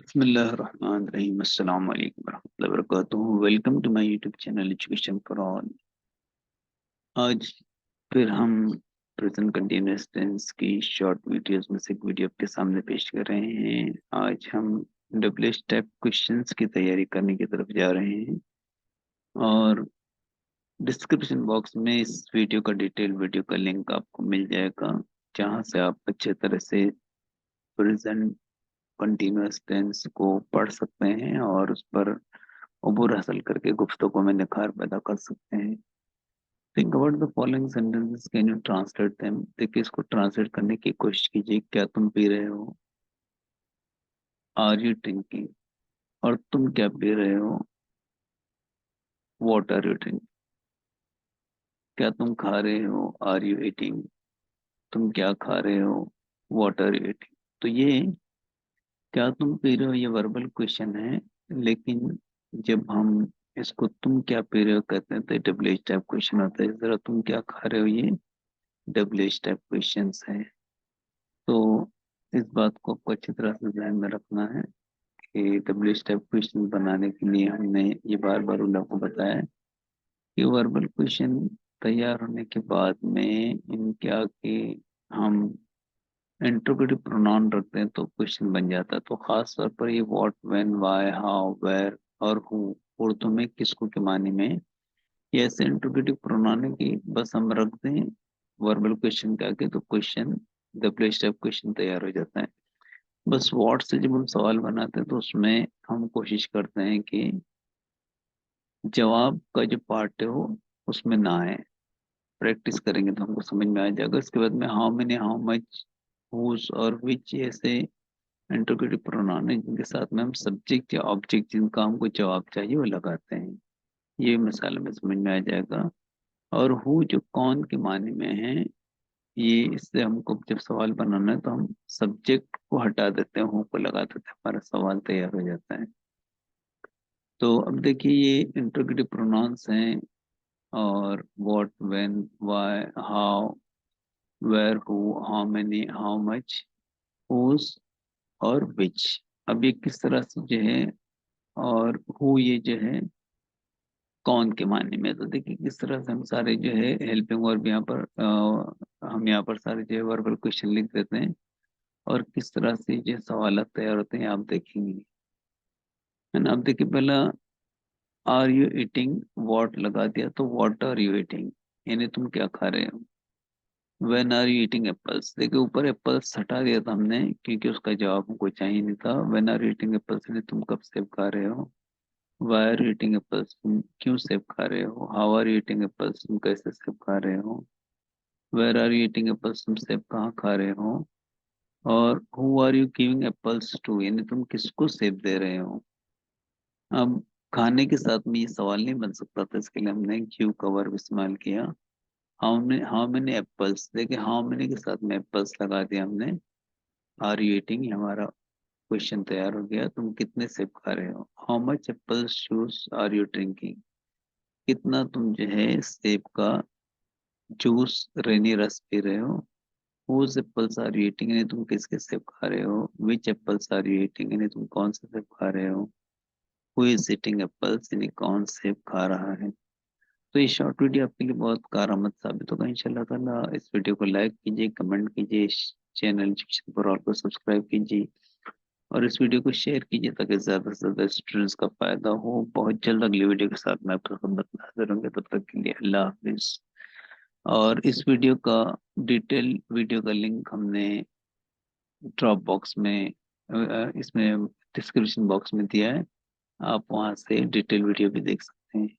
बिस्मिल्लाहिर्रहमानिर्रहीम अस्सलाम वालेकुम वरहमतुल्लाहि वबरकातुहू। Welcome to my YouTube channel education for all. आज फिर हम प्रेजेंट कंटिन्यूअस टेंस की शॉर्ट वीडियोस में से एक वीडियो आपके सामने पेश कर रहे हैं। आज हम डब्ल्यूएच टाइप क्वेश्चंस की तैयारी करने की तरफ जा रहे हैं और डिस्क्रिप्शन बॉक्स में इस वीडियो का डिटेल वीडियो का लिंक आपको मिल जाएगा, जहां से आप अच्छे तरह से प्रेजेंट कंटिन्यूअस टेंस को पढ़ सकते हैं और उस पर अबूर हासिल करके गुफ्तगू में निखार पैदा कर सकते हैं। Think about the following sentences, can you translate them. देखिए, इसको ट्रांसलेट करने की कोशिश कीजिए। क्या तुम पी रहे हो? Are you drinking? और तुम क्या पी रहे हो? What are you drinking? क्या तुम खा रहे हो? Are you eating? तुम क्या खा रहे हो? What are you eating? तो ये क्या तुम पी रहे हो ये वर्बल क्वेश्चन है, लेकिन जब हम इसको तुम क्या पी रहे हो कहते हैं तो डब्ल्यूएच टाइप क्वेश्चन होता है। जरा तुम क्या खा रहे हो, ये डब्ल्यूएच टाइप क्वेश्चंस है। तो इस बात को आपको अच्छी तरह से ध्यान में रखना है कि डब्ल्यूएच टाइप क्वेश्चन बनाने के लिए हमने ये बार बार उन लोगों को बताया है कि वर्बल क्वेश्चन तैयार होने के बाद में इनके आगे हम इंट्रोगेटिव प्रोनाउन रखते हैं तो क्वेश्चन बन जाता है। तो खास तौर पर ये what, when, why, how, where और हु उर्दू में किसको के माने में ये ऐसे इंट्रोगेटिव प्रोनाउन है कि बस हम रख दें वर्बल क्वेश्चन के आगे तो क्वेश्चन डब्ल्यू स्टेप क्वेश्चन तैयार हो जाता है। बस व्हाट से जब हम सवाल बनाते हैं तो उसमें हम कोशिश करते हैं कि जवाब का जो पार्ट है वो उसमें ना आए। प्रैक्टिस करेंगे तो हमको समझ में आ जाएगा। इसके बाद में how many, how much, whose और विच ऐसे इंट्रोगेटिव प्रोनाउन है जिनके साथ में हम सब्जेक्ट या ऑब्जेक्ट जिनका हमको जवाब चाहिए वो लगाते हैं। ये मिसाल में समझ में आ जाएगा। और हु जो कौन के माने में है, ये इससे हमको जब सवाल बनाना है तो हम सब्जेक्ट को हटा देते हैं, हु को लगा देते हैं, हमारा सवाल तैयार हो जाता है। तो अब देखिए ये इंट्रोगेटिव प्रोनाउंस हैं और what, when, why, how, where, who, how many, how much, whose और विच। अब ये किस तरह से जो है, और हु ये जो है कौन के मानने में। तो देखिए किस तरह से हम सारे जो है हेल्पिंग वर्ब यहाँ पर हम यहाँ पर सारे जो है वर्बल क्वेश्चन लिख देते हैं और किस तरह से जो सवाल तैयार होते हैं आप देखेंगे, है ना। अब देखिए पहला आर यू ईटिंग, वॉट लगा दिया तो वॉट आर यू ईटिंग, यानी तुम क्या खा रहे हो। When are you eating apples, देखिए ऊपर एप्पल्स हटा दिया था हमने क्योंकि उसका जवाब हमको चाहिए नहीं था। When are you eating apples, यानी तुम कब सेब खा रहे हो। Why are you eating apples, तुम क्यों सेब खा रहे हो। How are you eating apples, तुम कैसे सेब खा रहे हो। Where are you eating apples, तुम सेब कहाँ खा रहे हो। और who are you giving apples to, यानी तुम किसको सेब दे रहे हो। अब खाने के साथ में ये सवाल नहीं बन सकता था, इसके लिए हमने क्यू का वर्ब इस्तेमाल किया। हाउ मेनी एप्पल्स, देखिए हाउ मेनी के साथ में एप्पल्स लगा दिया हमने। आर यू ईटिंग, ये हमारा क्वेश्चन तैयार हो गया, तुम कितने सेब खा रहे हो। How much apples juice are you drinking, कितना तुम जो है सेब का जूस रेनी रस पी रहे हो। Whose apples are you eating, यानी तुम किसके सेब खा रहे हो। Which apples are you eating, यानी तुम कौन से सेब खा रहे हो। हु इज ईटिंग एप्पल्स, यानी कौन सेब खा रहा है। तो ये शॉर्ट वीडियो आपके लिए बहुत कारआमद साबित होगा इंशाल्लाह ताला। इस वीडियो को लाइक कीजिए, कमेंट कीजिए, इस चैनल एजुकेशन फॉर ऑल को सब्सक्राइब कीजिए और इस वीडियो को शेयर कीजिए ताकि ज्यादा से ज्यादा स्टूडेंट्स का फायदा हो। बहुत जल्द अगली वीडियो के साथ मैं आपका खिदमत में हाजिर होंगे, तब तक के लिए अल्लाह हाफिज। और इस वीडियो का डिटेल वीडियो का लिंक हमने ड्रॉप बॉक्स में इसमें डिस्क्रिप्शन बॉक्स में दिया है, आप वहां से डिटेल वीडियो भी देख सकते हैं।